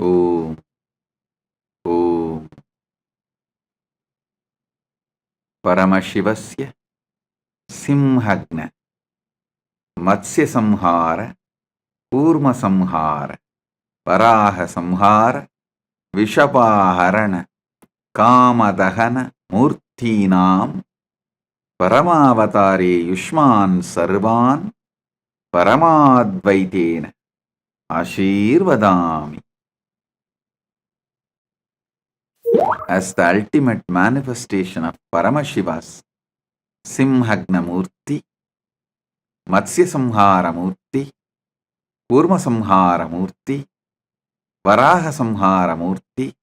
Om. Om. Paramashivasya Simhagna Matsya Samhara Kurma Samhara Varaha Samhara Vishapaharana Kamadahana Murtinam Paramavatare Yushman Sarvan Paramadvaitena Ashirvadami. As the ultimate manifestation of Paramashiva's Simhagna Murti, Matsya Samhara Murti, Kurma Samhara Murti, Varaha Samhara Murti,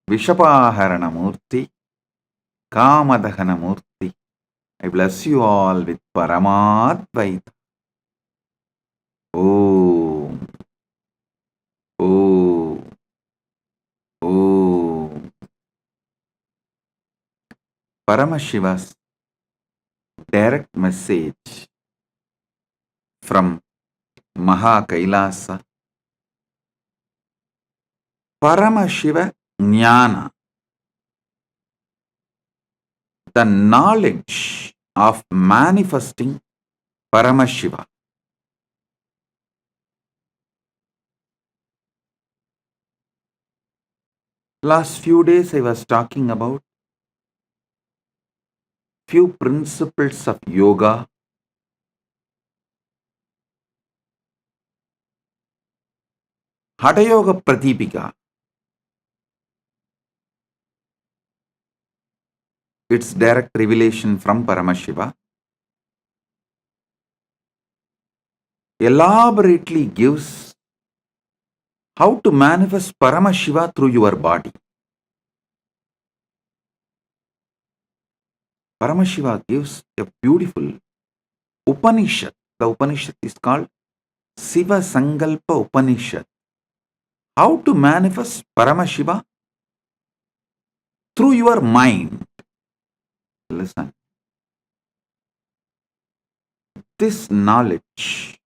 Vishapaharana Murti, Kamadahana Murti, I bless you all with Paramadvaita. Om. Om. Om. Paramashiva's direct message from Maha Kailasa. Paramashiva Jnana, the knowledge of manifesting Paramashiva. Last few days I was talking about few principles of yoga, Hatha Yoga Pratipika. It's direct revelation from Paramashiva. Elaborately gives how to manifest Paramashiva through your body. Paramashiva gives a beautiful Upanishad. The Upanishad is called Shiva Sankalpa Upanishad. How to manifest Paramashiva through your mind. Listen. This knowledge,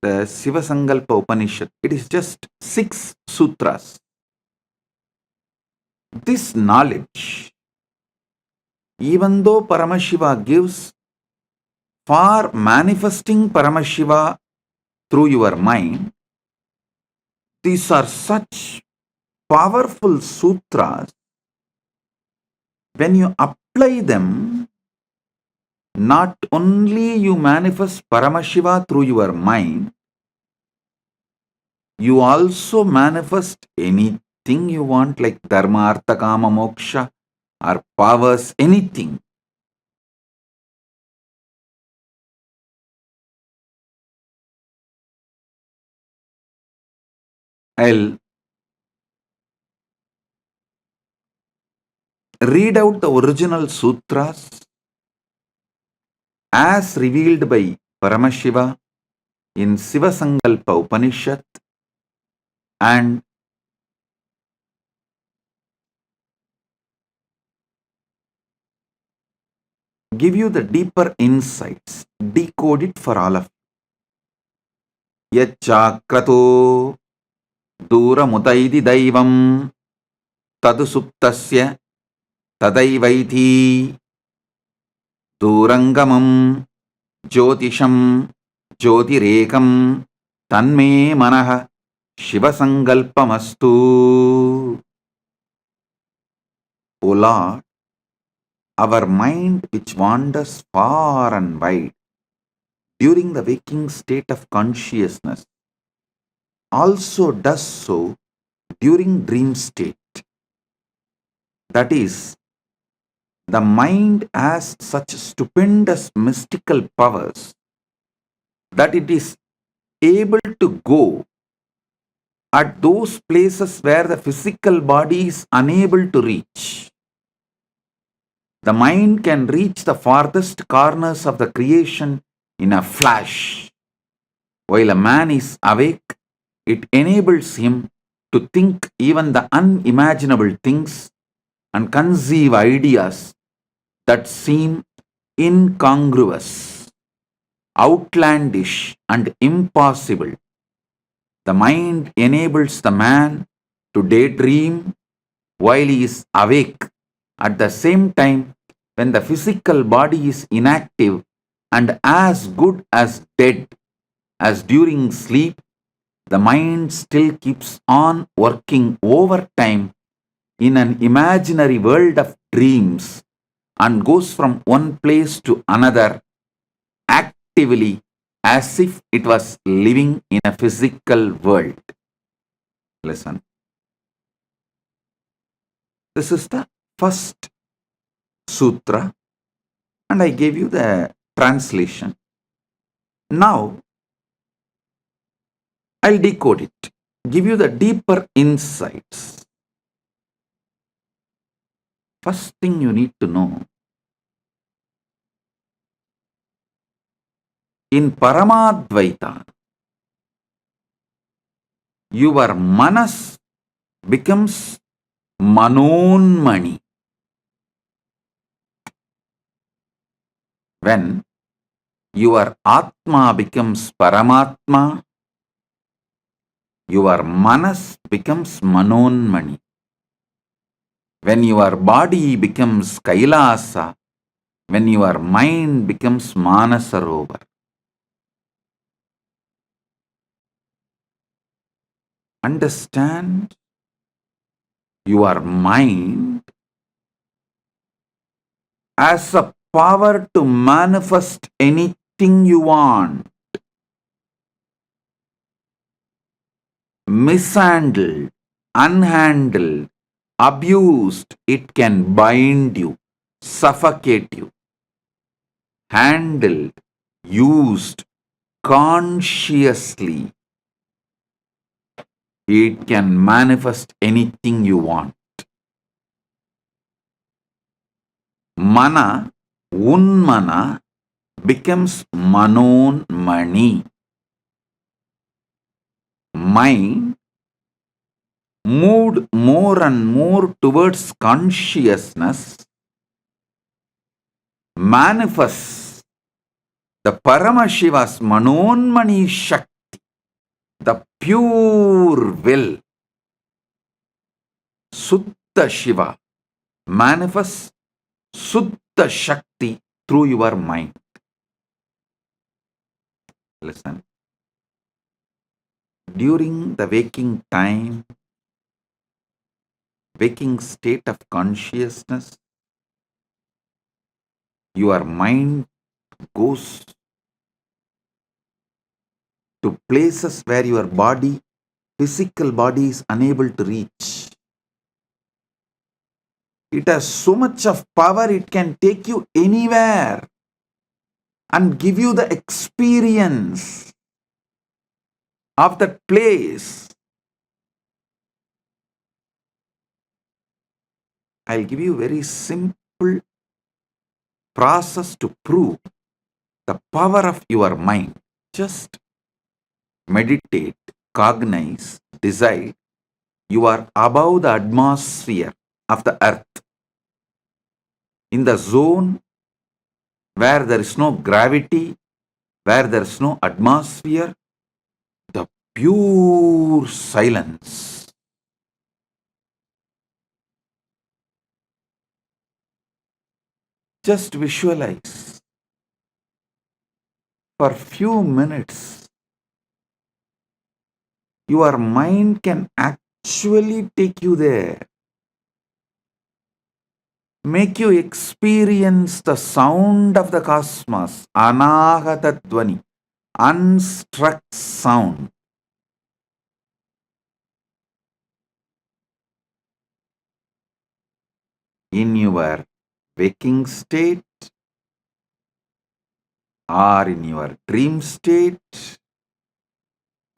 the Shiva Sankalpa Upanishad, it is just 6 sutras. This knowledge, even though Paramashiva gives for manifesting Paramashiva through your mind, these are such powerful sutras. When you apply them, not only you manifest Paramashiva through your mind, you also manifest anything you want, like Dharma, Artha, Kama, Moksha, or powers, anything. I'll read out the original sutras as revealed by Paramashiva in Shiva Sankalpa Upanishad and give you the deeper insights, decode it for all of you. Yachakrato Duramutaidi Daivam Tadu Suptasya Tadaivaiti Durangamam Jyotisham Jyotirekam Tanme Manaha Shiva Sankalpamastu. O Lord, our mind which wanders far and wide during the waking state of consciousness also does so during dream state. That is, the mind has such stupendous mystical powers that it is able to go at those places where the physical body is unable to reach. The mind can reach the farthest corners of the creation in a flash. While a man is awake, it enables him to think even the unimaginable things and conceive ideas that seem incongruous, outlandish, and impossible. The mind enables the man to daydream while he is awake. At the same time, when the physical body is inactive and as good as dead as during sleep, the mind still keeps on working overtime in an imaginary world of dreams and goes from one place to another actively as if it was living in a physical world. Listen. This is the first sutra, and I gave you the translation. Now, I'll decode it, give you the deeper insights. First thing you need to know, in Paramadvaita, your manas becomes manonmani. When your Atma becomes Paramatma, your manas becomes manonmani. When your body becomes Kailasa, when your mind becomes Manasarovar. Understand, your mind has a power to manifest anything you want. Mishandled, unhandled, abused, it can bind you, suffocate you. Handled, used consciously, it can manifest anything you want. Mana, unmana, becomes manonmani. Mind moved more and more towards consciousness manifests the Paramashiva's manonmani Shakti, the pure will. Sutta Shiva manifests Sutta Shakti through your mind. Listen. During the waking time, waking state of consciousness, your mind goes to places where your body, physical body, is unable to reach. It has so much of power, it can take you anywhere and give you the experience of that place. I'll give you a very simple process to prove the power of your mind. Just meditate, cognize, decide. You are above the atmosphere of the earth, in the zone where there is no gravity, where there is no atmosphere, the pure silence. Just visualize for few minutes. Your mind can actually take you there. Make you experience the sound of the cosmos, anahata dvani, unstruck sound. In your waking state or in your dream state,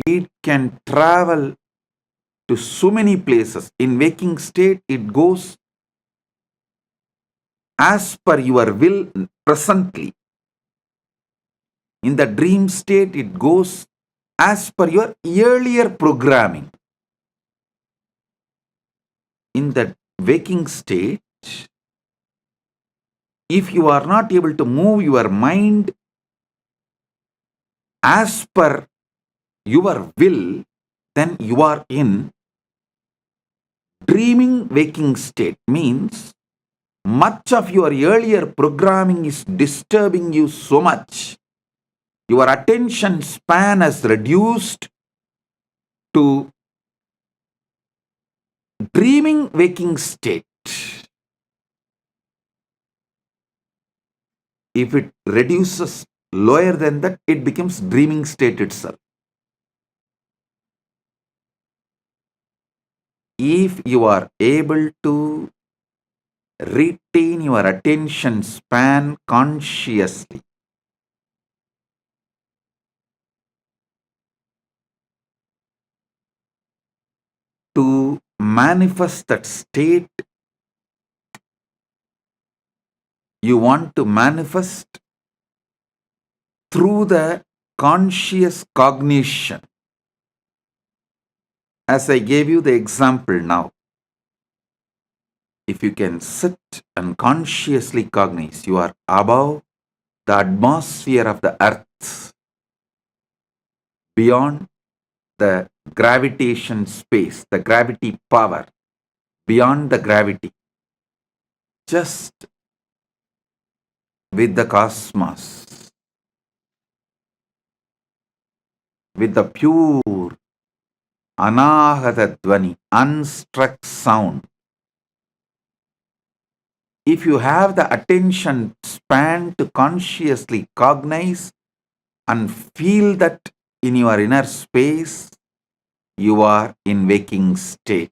it can travel to so many places. In waking state, it goes as per your will presently. In the dream state, it goes as per your earlier programming. In the waking state, if you are not able to move your mind as per your will, then you are in dreaming waking state. Means much of your earlier programming is disturbing you so much. Your attention span has reduced to dreaming waking state. If it reduces lower than that, it becomes dreaming state itself. If you are able to retain your attention span consciously, to manifest that state you want to manifest through the conscious cognition. As I gave you the example now, if you can sit and consciously cognize, you are above the atmosphere of the earth, beyond the gravitation space, the gravity power, beyond the gravity, just with the cosmos, with the pure anahata dvani, unstruck sound. If you have the attention span to consciously cognize and feel that in your inner space, you are in waking state.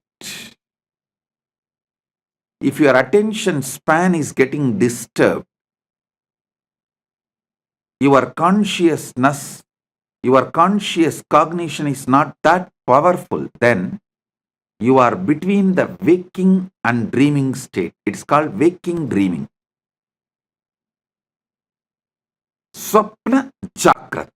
If your attention span is getting disturbed, your consciousness, your conscious cognition is not that powerful, then you are between the waking and dreaming state. It's called waking dreaming. Swapna Jagrat.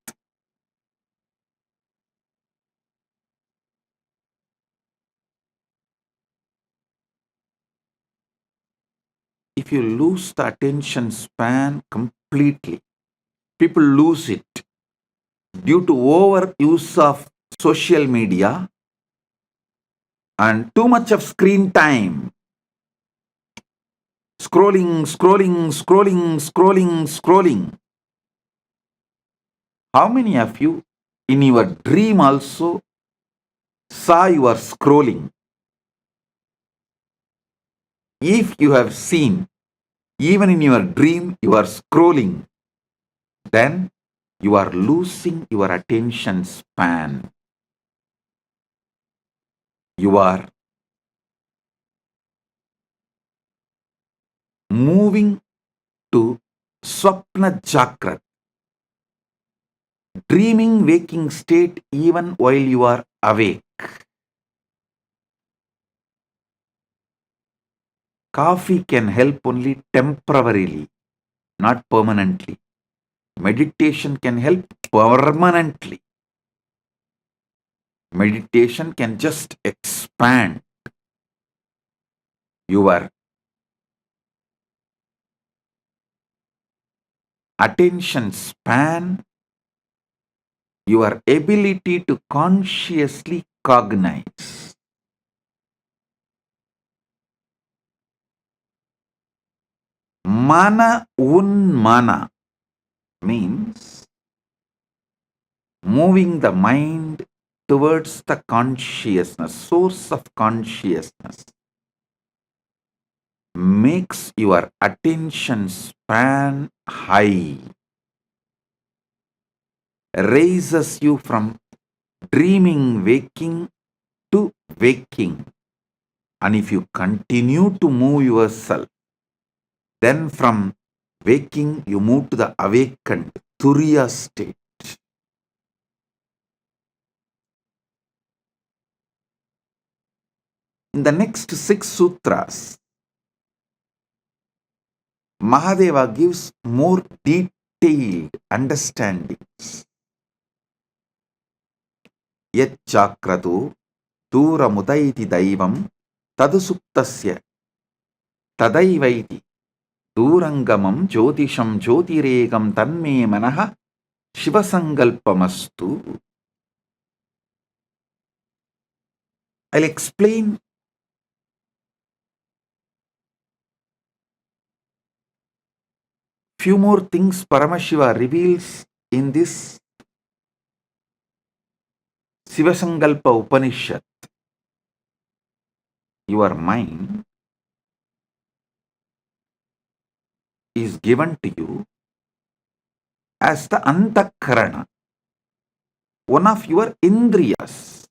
If you lose the attention span completely, people lose it due to overuse of social media and too much of screen time. Scrolling, scrolling, scrolling, scrolling, scrolling. How many of you in your dream also saw you are scrolling? If you have seen, even in your dream, you are scrolling, then you are losing your attention span. You are moving to Swapna Jagrat, dreaming waking state even while you are awake. Coffee can help only temporarily, not permanently. Meditation can help permanently. Meditation can just expand your attention span, your ability to consciously cognize. Mana unmana means moving the mind towards the consciousness, source of consciousness, makes your attention span high, raises you from dreaming waking to waking. And if you continue to move yourself, then from waking you move to the awakened Turiya state. In the next 6 sutras, Mahadeva gives more detailed understandings. Yat chakratu duramutaiti daivam tadusuktasya tadaivaiti durangamam jyotisham jyotiregam tanme manaha Shiva Sankalpamastu. I'll explain few more things Paramashiva reveals in this Shiva Sankalpa Upanishad. Your mind is given to you as the antakarana, one of your indriyas,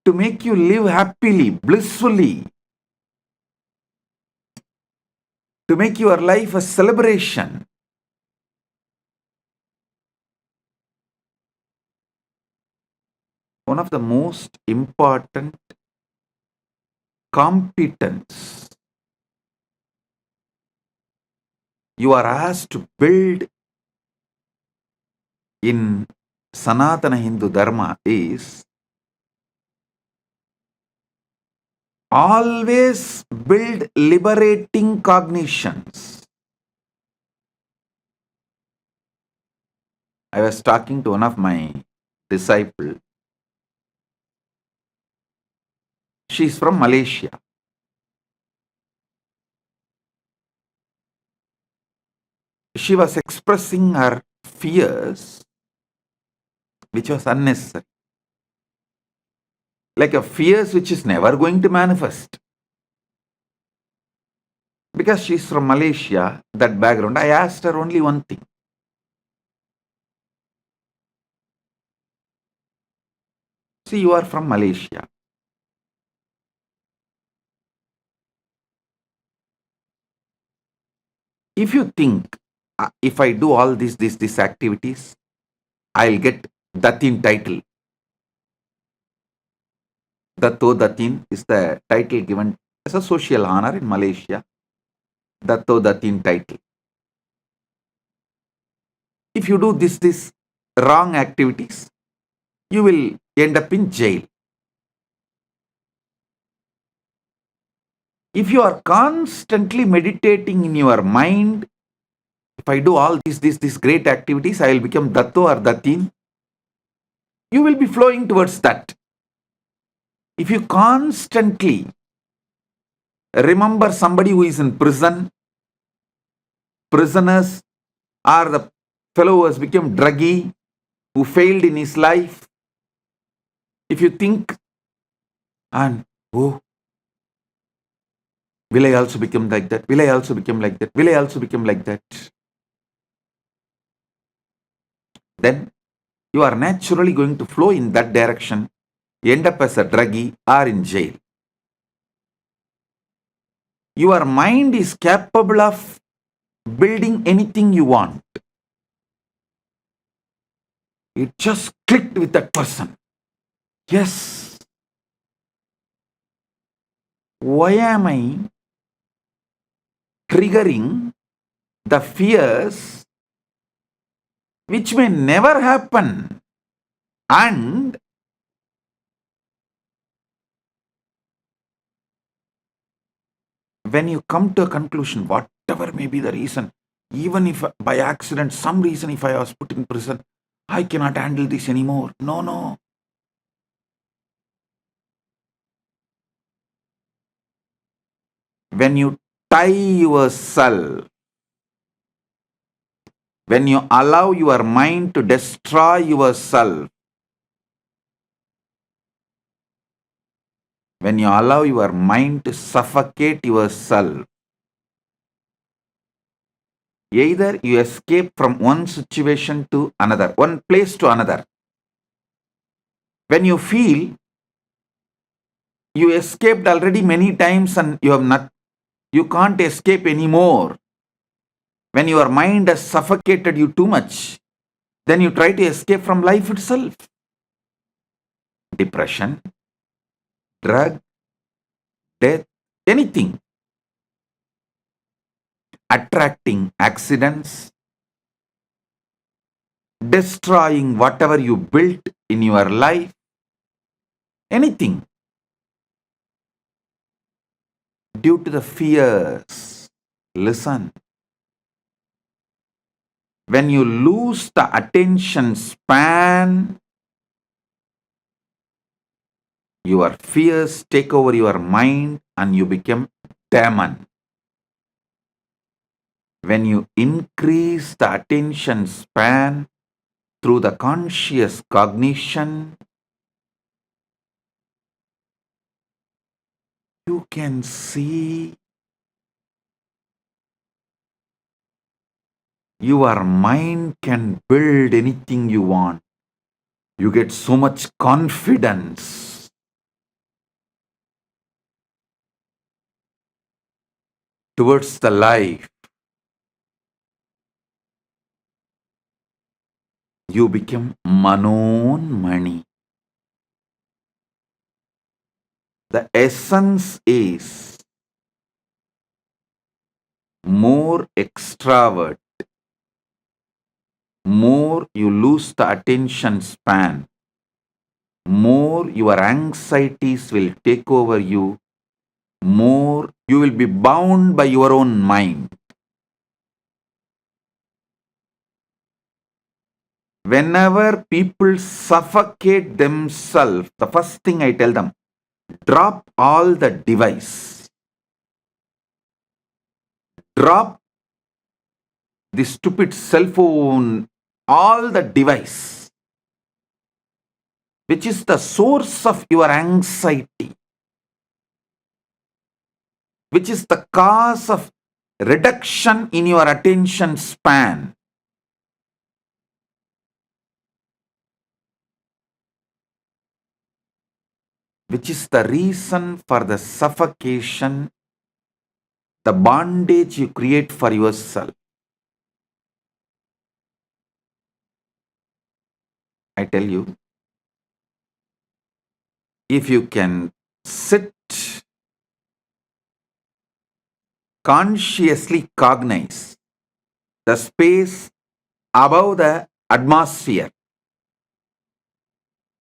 to make you live happily, blissfully, to make your life a celebration. One of the most important competence you are asked to build in Sanatana Hindu Dharma is always build liberating cognitions. I was talking to one of my disciples. She's from Malaysia. She was expressing her fears, which was unnecessary. Like a fears which is never going to manifest. Because she's from Malaysia, that background, I asked her only one thing. See, you are from Malaysia. If you think, if I do all these activities, I'll get Datin title. Datto Datin is the title given as a social honor in Malaysia. Datto Datin title. If you do this wrong activities, you will end up in jail. If you are constantly meditating in your mind, if I do all these great activities, I will become Datto or Datin. You will be flowing towards that. If you constantly remember somebody who is in prison, prisoners, or the fellow who has become druggy, who failed in his life, if you think, and oh, will I also become like that? Will I also become like that? Will I also become like that? Then you are naturally going to flow in that direction, end up as a druggie or in jail. Your mind is capable of building anything you want. It just clicked with that person. Yes. Why am I triggering the fears which may never happen? And when you come to a conclusion, whatever may be the reason, even if by accident, some reason, if I was put in prison, I cannot handle this anymore. No. When you tie yourself, when you allow your mind to destroy yourself, when you allow your mind to suffocate yourself, either you escape from one situation to another, one place to another. When you feel you escaped already many times and you can't escape anymore. When your mind has suffocated you too much, then you try to escape from life itself. Depression, drug, death, anything. Attracting accidents, destroying whatever you built in your life, anything. Due to the fears. Listen. When you lose the attention span, Your fears take over your mind and you become demon. When you increase the attention span through the conscious cognition, you can see your mind can build anything you want. You get so much confidence. Towards the life. You become Manon Mani. The essence is more extravert, more you lose the attention span, more your anxieties will take over you, more you will be bound by your own mind. Whenever people suffocate themselves, the first thing I tell them, drop all the device. Drop the stupid cell phone, all the device, which is the source of your anxiety, which is the cause of reduction in your attention span. Which is the reason for the suffocation, the bondage you create for yourself. I tell you, if you can sit consciously cognize the space above the atmosphere,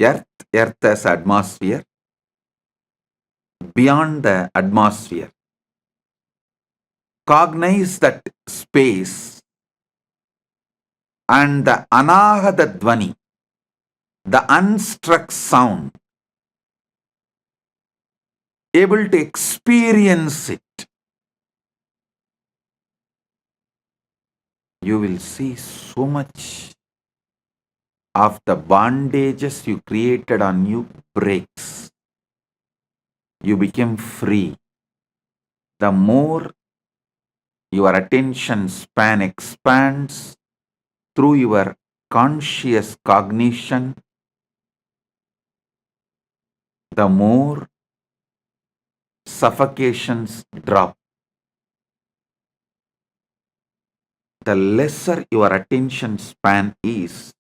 earth as atmosphere, beyond the atmosphere, cognize that space and the anahata dvani, the unstruck sound, able to experience it, you will see so much of the bondages you created on you breaks. You become free. The more your attention span expands through your conscious cognition, the more suffocations drop. The lesser your attention span is,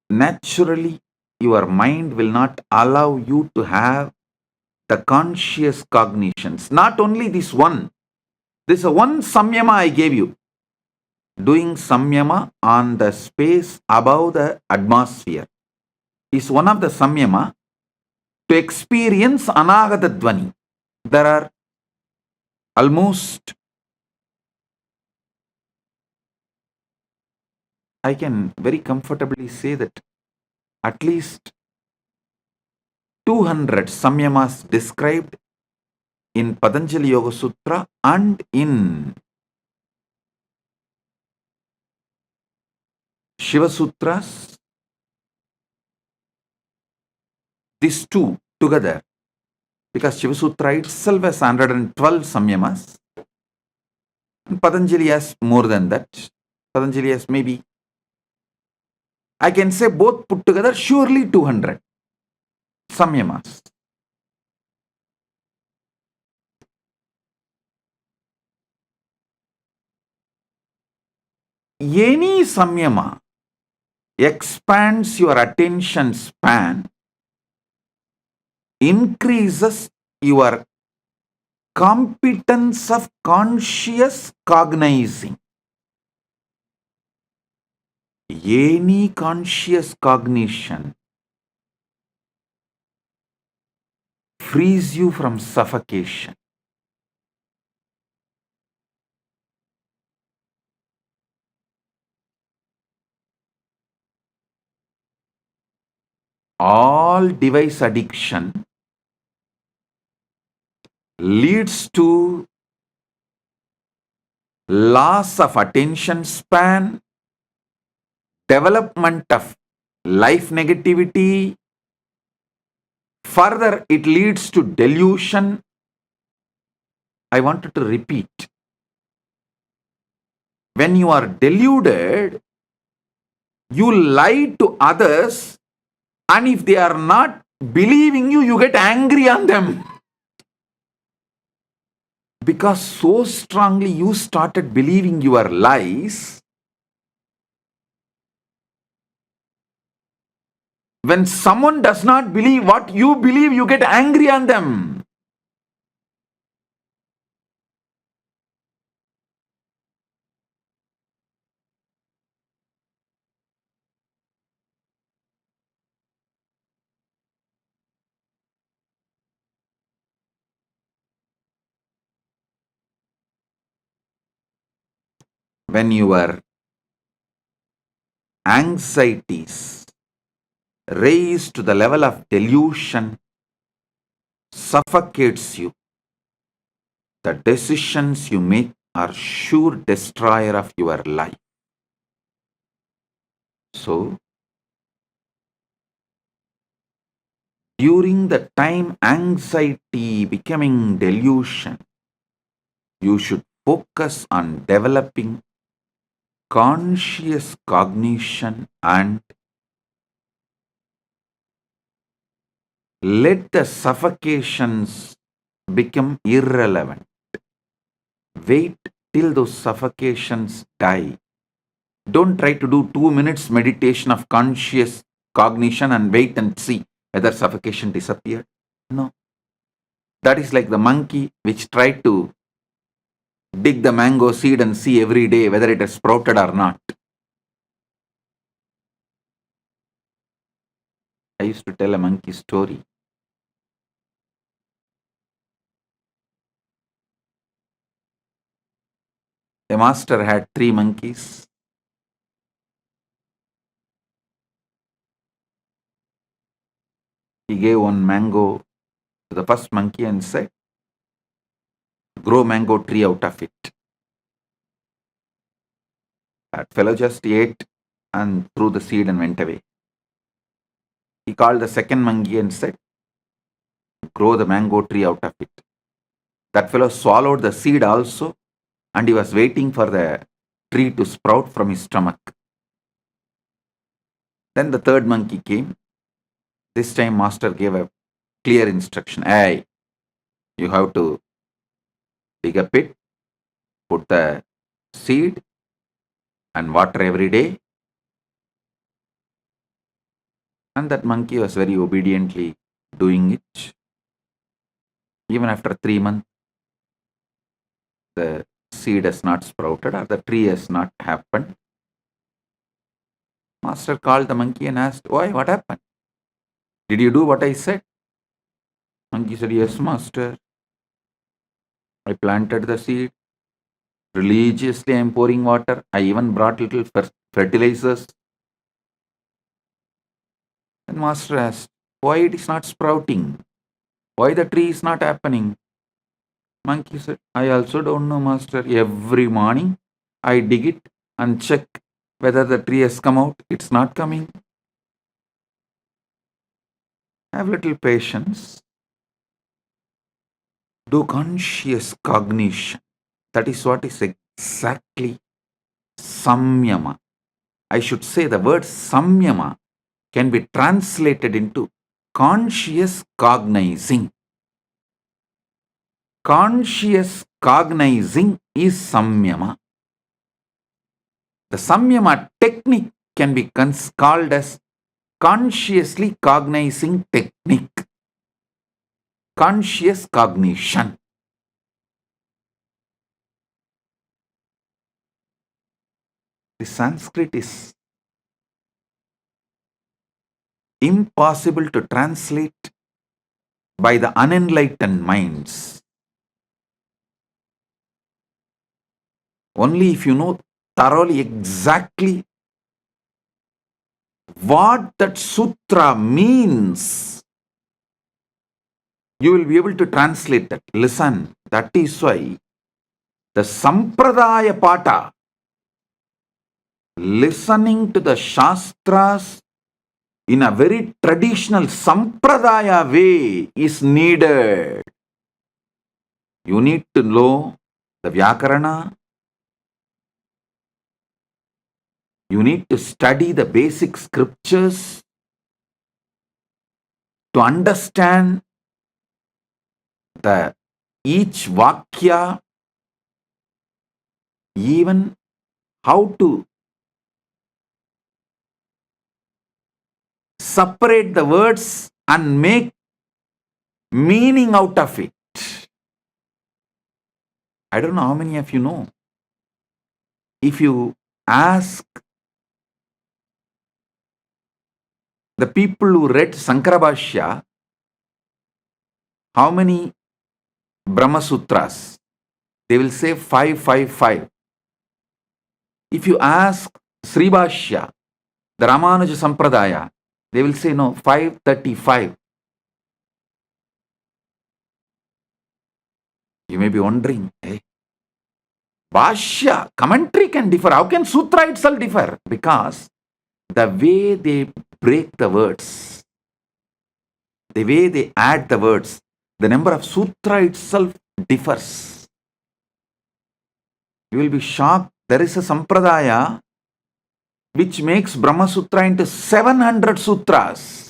naturally your mind will not allow you to have the conscious cognitions. Not only this one, this is one samyama I gave you. Doing samyama on the space above the atmosphere is one of the samyama to experience anagata dvani. There are almost, I can very comfortably say that at least 200 samyamas described in Patanjali Yoga Sutra and in Shiva Sutras. These two together, because Shiva Sutra itself has 112 samyamas, and Patanjali has more than that. Patanjali has maybe, I can say both put together, surely 200 samyamas. Any samyama expands your attention span, increases your competence of conscious cognizing. Any conscious cognition frees you from suffocation. all device addiction leads to loss of attention span, development of life negativity. Further, it leads to delusion. I wanted to repeat. When you are deluded, you lie to others, and if they are not believing you, you get angry on them. Because so strongly you started believing your lies, when someone does not believe what you believe, you get angry on them. When your anxieties raise to the level of delusion, suffocates you, the decisions you make are sure destroyer of your life. So, during the time anxiety becoming delusion, you should focus on developing conscious cognition and let the suffocations become irrelevant. Wait till those suffocations die. Don't try to do 2 minutes meditation of conscious cognition and wait and see whether suffocation disappeared. No. That is like the monkey which tried to dig the mango seed and see every day whether it has sprouted or not. I used to tell a monkey story. A master had 3 monkeys. He gave one mango to the first monkey and said, grow mango tree out of it. That fellow just ate and threw the seed and went away. He called the second monkey and said, grow the mango tree out of it. That fellow swallowed the seed also, and he was waiting for the tree to sprout from his stomach. Then the third monkey came. This time master gave a clear instruction. Hey, you have to dig a pit, put the seed and water every day. And that monkey was very obediently doing it. Even after 3 months, the seed has not sprouted or the tree has not happened. Master called the monkey and asked, why, what happened? Did you do what I said? Monkey said, yes, master. I planted the seed. Religiously, I am pouring water. I even brought little fertilizers. And master asked, why it is not sprouting? Why the tree is not happening? Monkey said, I also don't know, master. Every morning, I dig it and check whether the tree has come out. It's not coming. Have little patience. Do conscious cognition. That is what is exactly samyama. I should say the word samyama can be translated into conscious cognizing. Conscious cognizing is samyama. The samyama technique can be called as consciously cognizing technique. Conscious cognition. The Sanskrit is impossible to translate by the unenlightened minds. Only if you know thoroughly exactly what that sutra means, you will be able to translate that. Listen, that is why the Sampradaya Pata, listening to the Shastras in a very traditional Sampradaya way is needed. You need to know the Vyakarana. You need to study the basic scriptures to understand the each Vakya, even how to separate the words and make meaning out of it. I don't know how many of you know. If you ask the people who read Sankarabhashya, how many Brahma Sutras, they will say 555. If you ask Sribhashya, the Ramanuja Sampradaya, they will say no, 535. You may be wondering, hey, Bhashya, commentary can differ. How can Sutra itself differ? Because the way they break the words, the way they add the words, the number of Sutra itself differs. You will be shocked. There is a Sampradaya which makes Brahma Sutra into 700 sutras.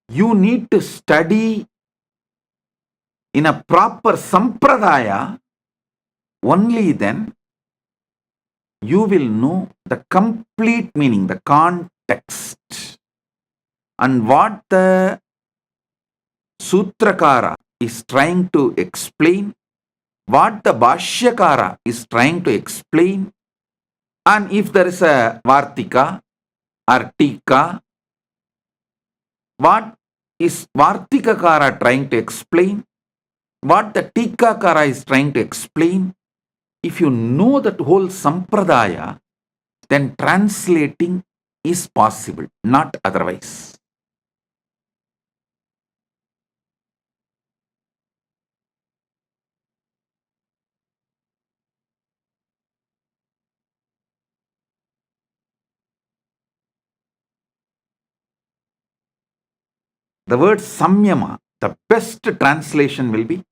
You need to study in a proper Sampradaya. Only then you will know the complete meaning, the context, and what the Sutrakara is trying to explain, what the Bhashyakara is trying to explain, and if there is a Vartika or Tika, what is Vartikakara trying to explain, what the Tikakara is trying to explain. If you know that whole Sampradaya, then translating is possible, not otherwise. The word samyama, the best translation will be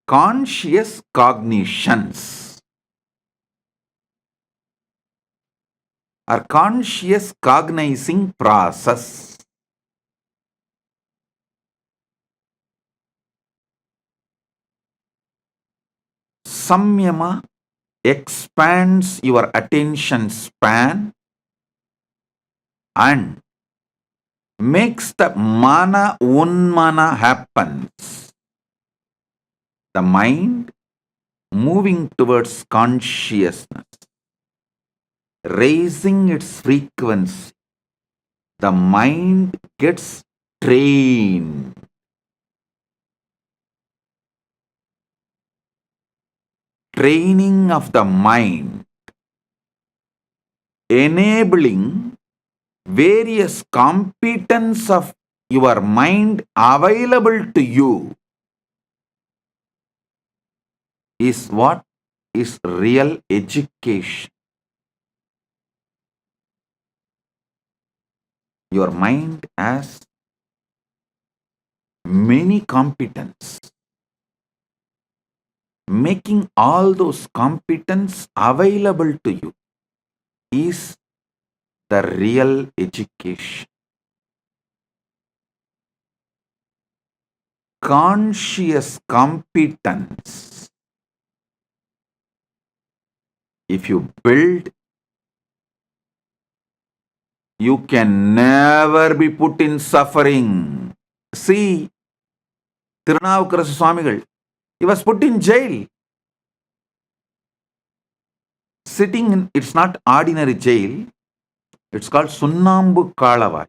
conscious cognitions or conscious cognizing process. Samyama expands your attention span and makes the mana unmana happens. The mind moving towards consciousness, raising its frequency. The mind gets trained. Training of the mind, enabling various competence of your mind available to you is what is real education. Your mind has many competence. Making all those competence available to you is the real education. Conscious competence, if you build, you can never be put in suffering. See, Tirunavukarasa Swamigal, he was put in jail. Sitting in, it's not ordinary jail. It's called Sunnambu Kalavai.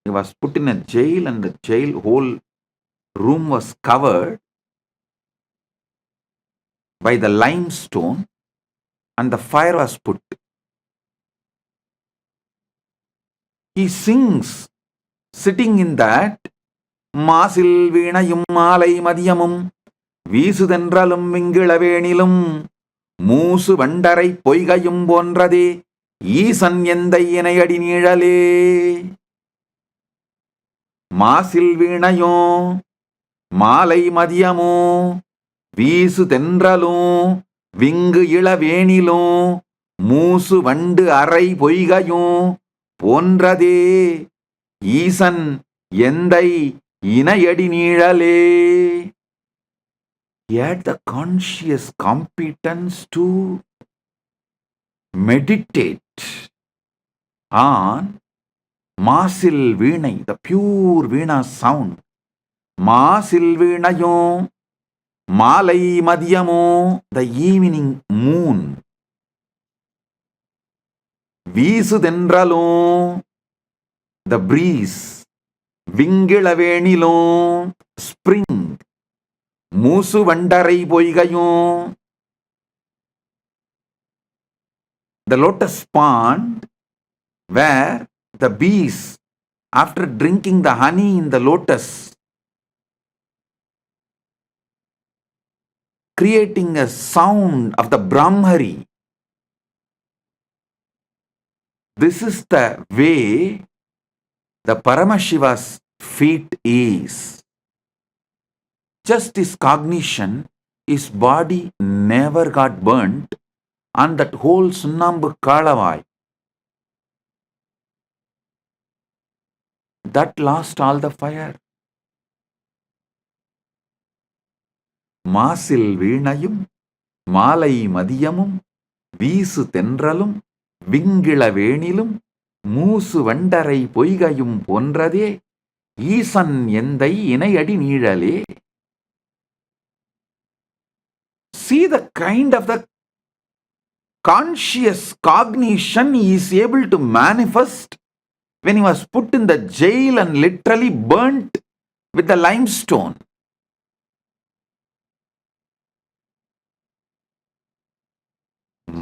He was put in a jail and the jail whole room was covered by the limestone and the fire was put. He sings sitting in that மாசில் வீணையும் மாலை மதியமும் வீசுதென்றலும் விங்கிளவேணிலும் மூசு வண்டரை பொய்கையும் போன்றதே ஈசன் எந்த இணையடி நீழலே. மாசில் வீணையோ மாலை மதியமோ வீசு தென்றலும் wing இளவேணிலும் மூசு வண்டு அறை பொய்கையும் போன்றதே ஈசன் எந்தை இணையடி நீழலே. He had the conscious competence to meditate on மாசில் வீணை, the pure வீணா sound. மாசில் வீணையோ மாலை மதியமோ, the evening moon. வீசுதென்றலோ, the breeze. விங்கிளவேணிலோ, spring. மூசு வண்டரை பொய்கையும், the lotus pond where the bees, after drinking the honey in the lotus, creating a sound of the Brahmari. This is the way the Paramashiva's feet is. Just this cognition, his body never got burnt, and that whole Sunnambu Kalavai, that lost all the fire. மாசில் வீணையும் மாலை மதியமும் வீசு தென்றலும் விங்கிளவேணிலும் மூசு வண்டரை பொய்கையும் போன்றதே ஈசன் எந்தை இணையடி நீழலே. See the kind of the conscious cognition he is able to manifest when he was put in the jail and literally burnt with the limestone.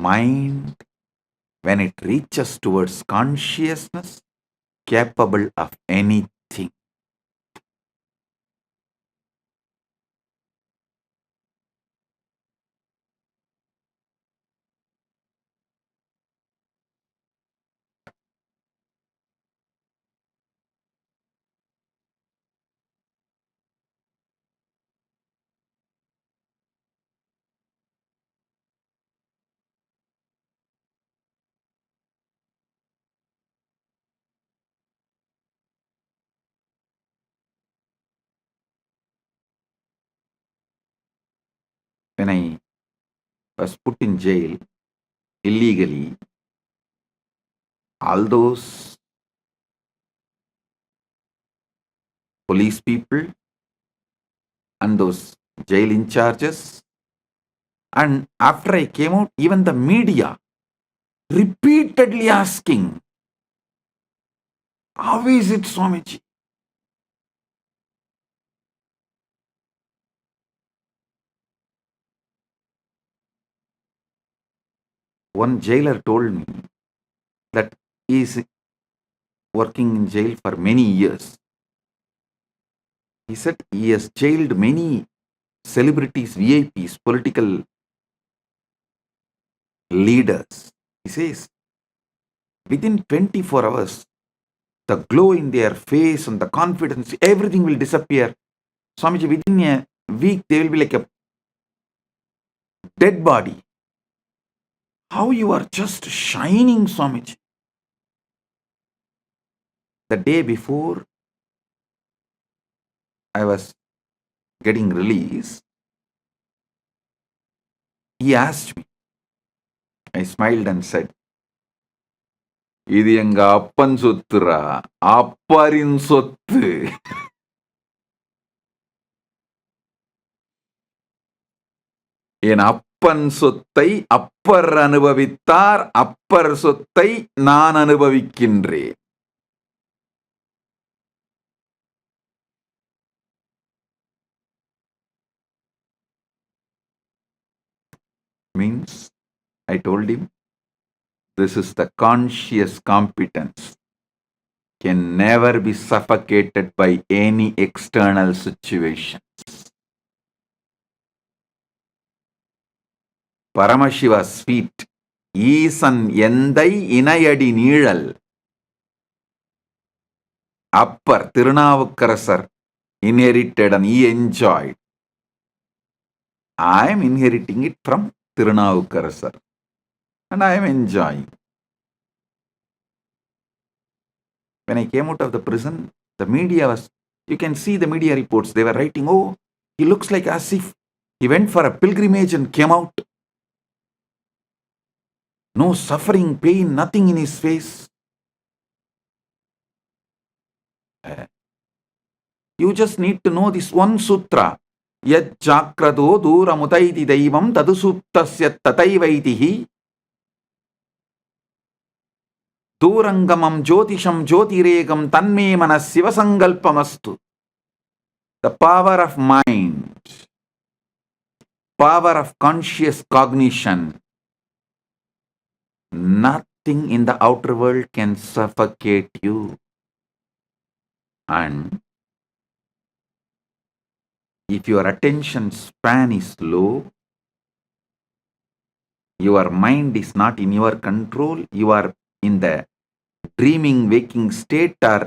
Mind, when it reaches towards consciousness, capable of anything. When I was put in jail illegally, all those police people and those jail in charges, and after I came out, even the media repeatedly asking, how is it, Swamiji? One jailer told me that he is working in jail for many years. He said he has jailed many celebrities, VIPs, political leaders. He says, within 24 hours, the glow in their face and the confidence, everything will disappear. Swamiji, within a week, they will be like a dead body. How you are just shining, Swamiji. The day before I was getting released, he asked me. I smiled and said, இது எங்க அப்பன் சொத்துரா, அப்பரின் சொத்து. என் அப்பன் சொத்தை அப்பர் அனுபவித்தார், அப்பர் சொத்தை நான் அனுபவிக்கின்றேன். Means, I told him, this is the conscious competence. Can never be suffocated by any external situations. Paramashiva's feet, ஈசன் எந்தை இணையடி நீழல். Appar Thirunavukkarasar inherited and he enjoyed. I am inheriting it from Thirunavukkarasar and I am enjoying. When I came out of the prison, the media was, you can see the media reports, they were writing, oh, he looks like as if he went for a pilgrimage and came out. No suffering, pain, nothing in his face. You just need to know this one sutra. Yad chakrado duramutaiti daivam tadusuptasya tataivaitihi durangamam jyotisham jyotiregam tanme manas Shiva Sankalpamastu. The power of mind, power of conscious cognition. Nothing in the outer world can suffocate you. And if your attention span is low, your mind is not in your control, you are in the dreaming waking state or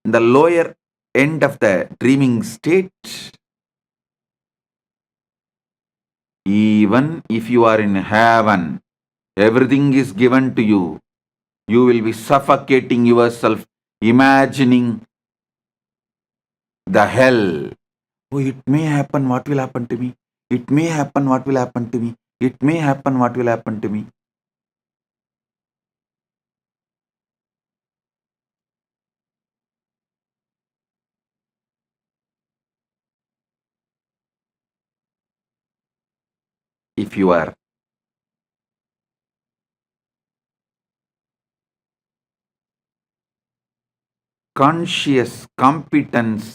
in the lower end of the dreaming state, even if you are in heaven, everything is given to you, you will be suffocating yourself, imagining the hell. Oh, it may happen, what will happen to me? It may happen, what will happen to me? It may happen, what will happen to me? If you are conscious competence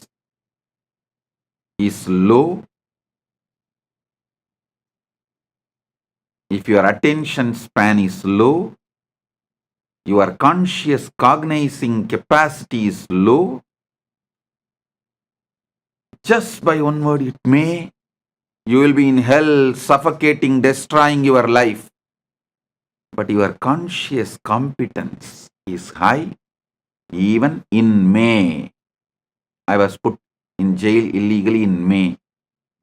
is low, if your attention span is low, your conscious cognizing capacity is low, just by one word, it may, you will be in hell, suffocating, destroying your life. But your conscious competence is high. Even in May, I was put in jail illegally in May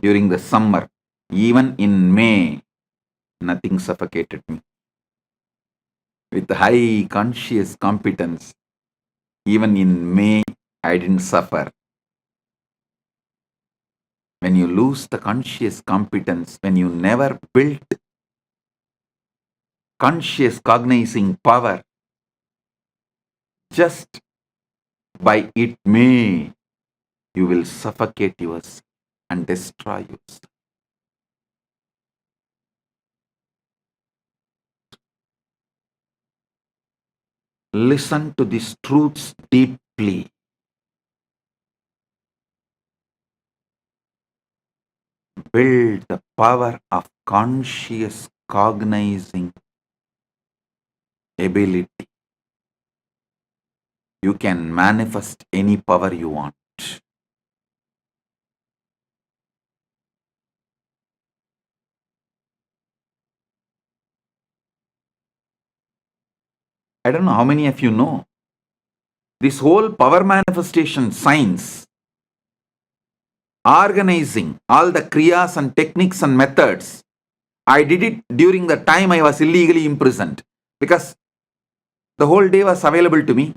during the summer. Even in May, nothing suffocated me. With high conscious competence, even in May, I didn't suffer. When you lose the conscious competence, when you never built conscious cognizing power, just by it may, you will suffocate yourself and destroy yourself. Listen to these truths deeply. Build the power of conscious cognizing ability. You can manifest any power you want. I don't know how many of you know. This whole power manifestation science, organizing all the kriyas and techniques and methods, I did it during the time I was illegally imprisoned because the whole day was available to me.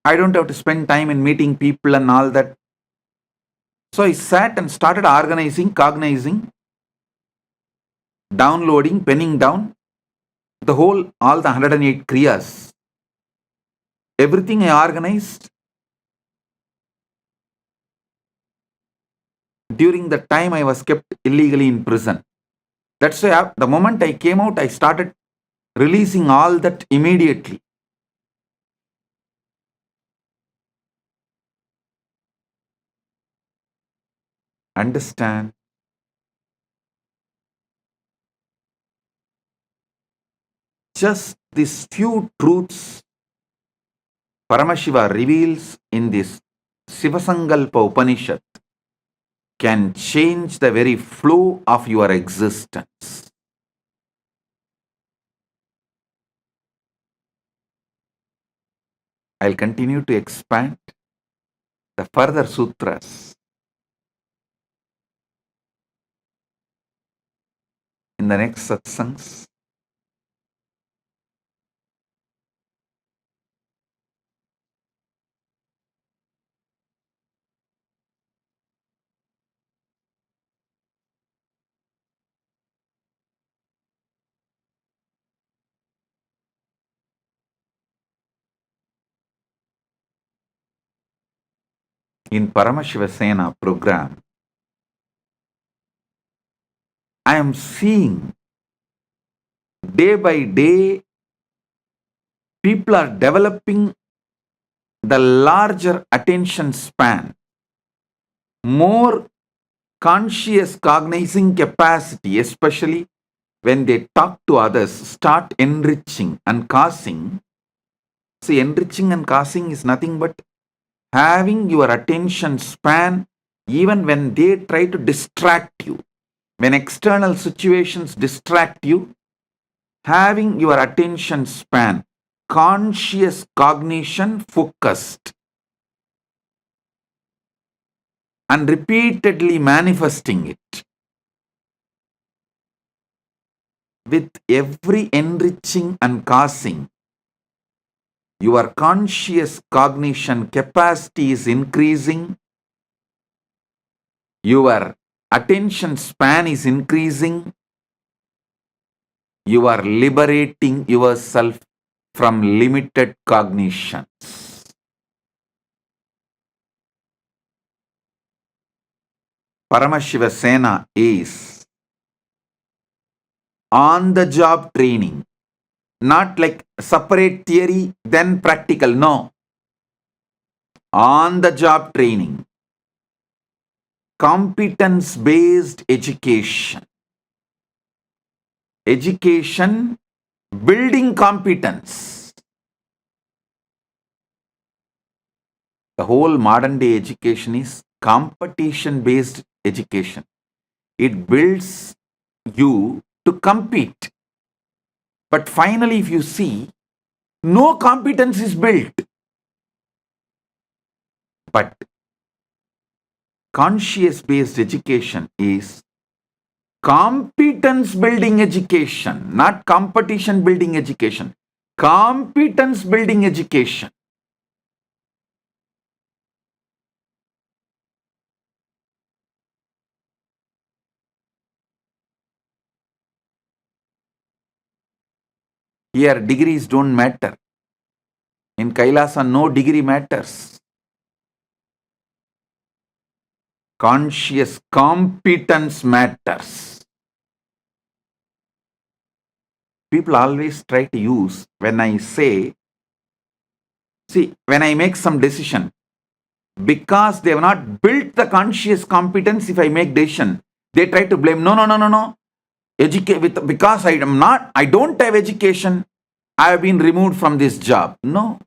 I don't have to spend time in meeting people and all that. So I sat and started organizing, cognizing, downloading, penning down the whole, all the 108 kriyas. Everything I organized. during the time I was kept illegally in prison. That's why the moment I came out, I started releasing all that immediately. Understand? Just these few truths Paramashiva reveals in this Shiva Sankalpa Upanishad can change the very flow of your existence. I'll continue to expand the further sutras in the next satsangs. In Paramashiva Sena program, I am seeing day by day people are developing the larger attention span, more conscious cognizing capacity, especially when they talk to others, start enriching and causing. See, enriching and causing is nothing but having your attention span even when they try to distract you. When external situations distract you, having your attention span, conscious cognition focused, and repeatedly manifesting it. With every enriching and causing, your conscious cognition capacity is increasing, your attention span is increasing, you are liberating yourself from limited cognitions. Paramashiva Sena is on the job training, not like separate theory, then practical. No. On the job training, competence based education. Education building competence. The whole modern day education is competition based education. It builds you to compete. But finally, if you see, no competence is built. But conscious based education is competence building education, not competition building education. Competence building education. Here, degrees don't matter. In Kailasa, no degree matters. Conscious competence matters. People always try to use when I say, see, when I make some decision, because they have not built the conscious competence, if I make decision, they try to blame, no. Because I don't have education, I have been removed from this job. No.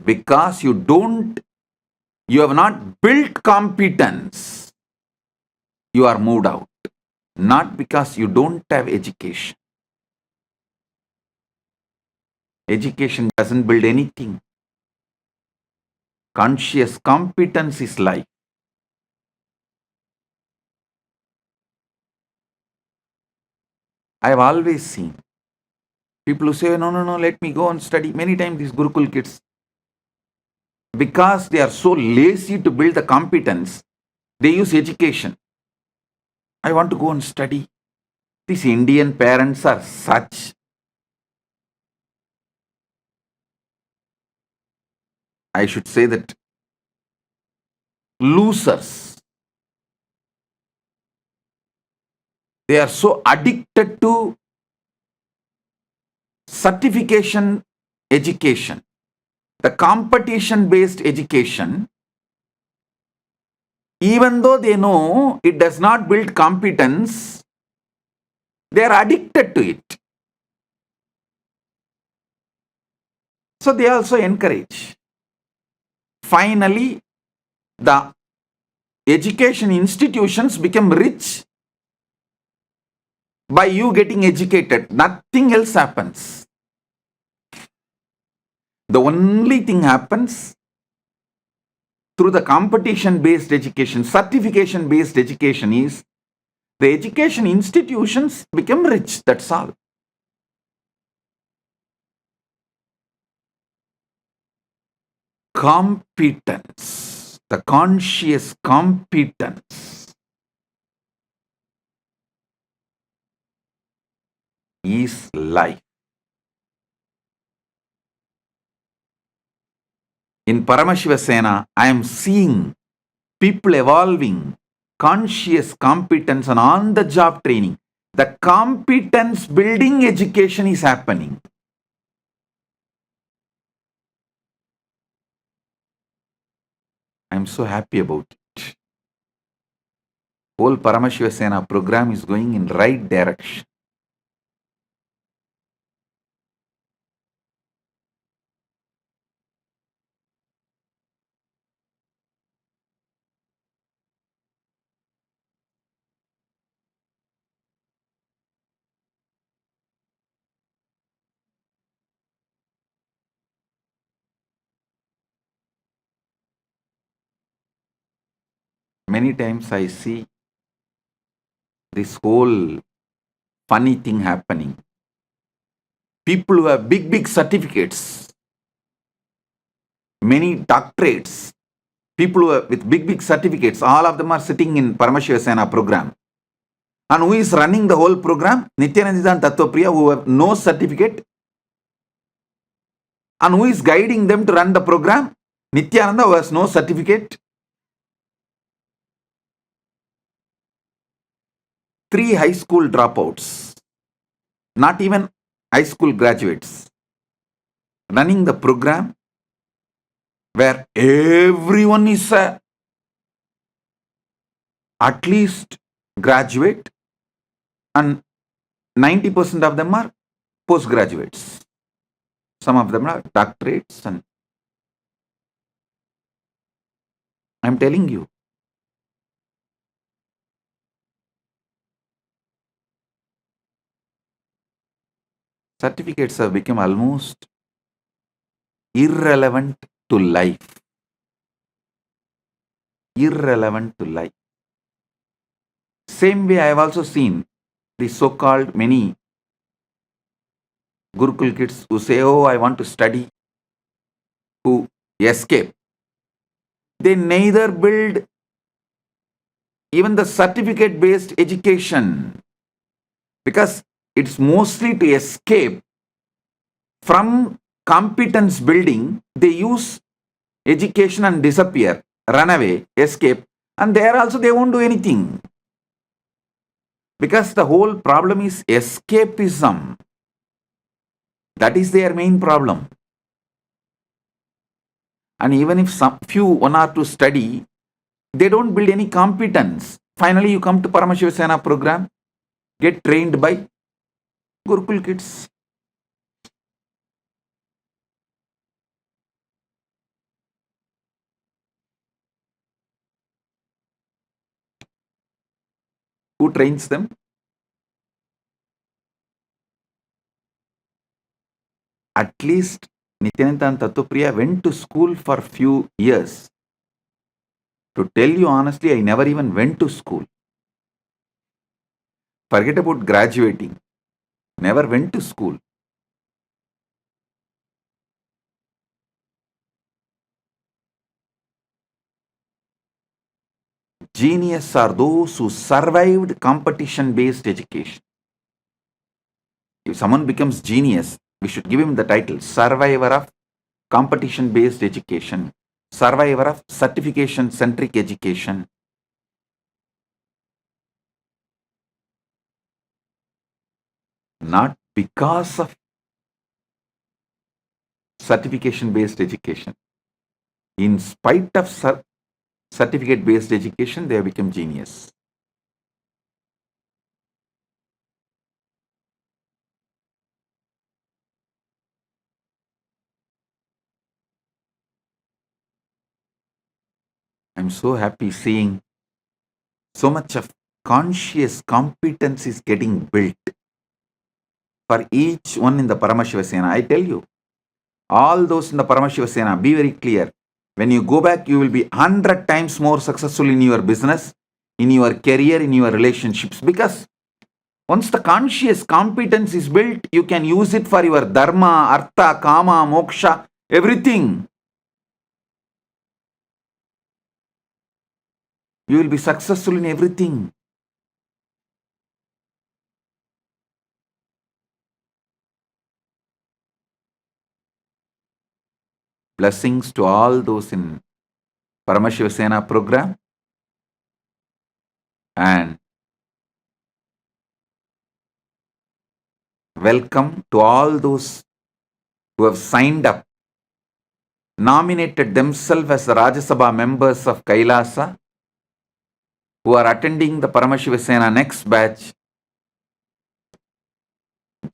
Because you have not built competence, you are moved out. Not because you don't have education. Education doesn't build anything. Conscious competence is life. I have always seen people who say, no, let me go and study. Many times these Gurukul kids, because they are so lazy to build the competence, they use education. I want to go and study. These Indian parents are such. I should say that losers. They are so addicted to certification education, the competition based education, even though they know it does not build competence, they are addicted to it. So they also encourage. Finally, the education institutions become rich by you getting educated. Nothing else happens. The only thing happens through the competition based education, certification based education is the education institutions become rich. That's all. Competence, the conscious competence is life. In Paramashiva Sena, I am seeing people evolving conscious competence and on-the-job training. The competence building education is happening. I am so happy about it. Whole Paramashiva Sena program is going in right direction. Many times I see this whole funny thing happening. People who have big certificates, many doctorates, people who are with big certificates, all of them are sitting in Paramashiva Sena program. And who is running the whole program? Nityananda and Tattvapriya, who have no certificate. And who is guiding them to run the program? Nityananda, who has no certificate. 3 high school dropouts, not even high school graduates, running the program where everyone is at least graduate and 90% of them are postgraduates. Some of them are doctorates, and I'm telling you, certificates have become almost irrelevant to life. Irrelevant to life. Same way, I have also seen the so-called many Gurukul kids who say, oh, I want to study, who escape. They neither build even the certificate-based education, because it's mostly to escape from competence building. They use education and disappear, run away, escape, and there also they won't do anything. Because the whole problem is escapism. That is their main problem. And even if some few, 1 or 2 study, they don't build any competence. Finally, you come to Paramashiva Sena program, get trained by Gurukul kids. Who trains them? At least Nityananda and Tattvapriya went to school for few years. To tell you honestly, I never even went to school. Forget about graduating. Never went to school. Genius are those who survived competition-based education. If someone becomes genius, we should give him the title survivor of competition-based education, survivor of certification-centric education. Not because of certification-based education. In spite of certificate-based education, they have become genius. I'm so happy seeing so much of conscious competence is getting built for each one in the Paramashiva Sena. I tell you, all those in the Paramashiva Sena, be very clear. When you go back, you will be 100 times more successful in your business, in your career, in your relationships. Because once the conscious competence is built, you can use it for your dharma, artha, kama, moksha, everything. You will be successful in everything. Blessings to all those in Paramashiva Sena program. And welcome to all those who have signed up, nominated themselves as the Rajya Sabha members of Kailasa, who are attending the Paramashiva Sena next batch,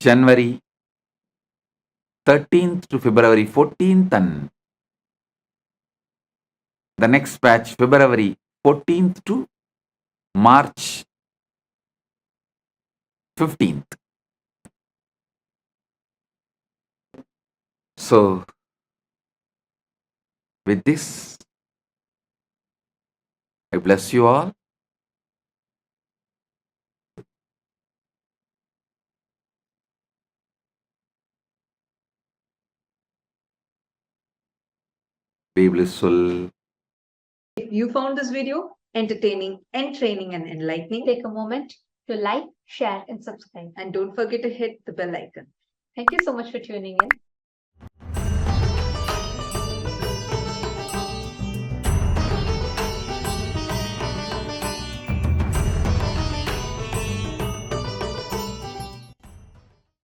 January 13th to February 14th, and the next batch, February 14th to March 15th. So, with this, I bless you all. Be blissful. If you found this video entertaining, entraining, and enlightening, take a moment to like, share, and subscribe. And don't forget to hit the bell icon. Thank you so much for tuning in.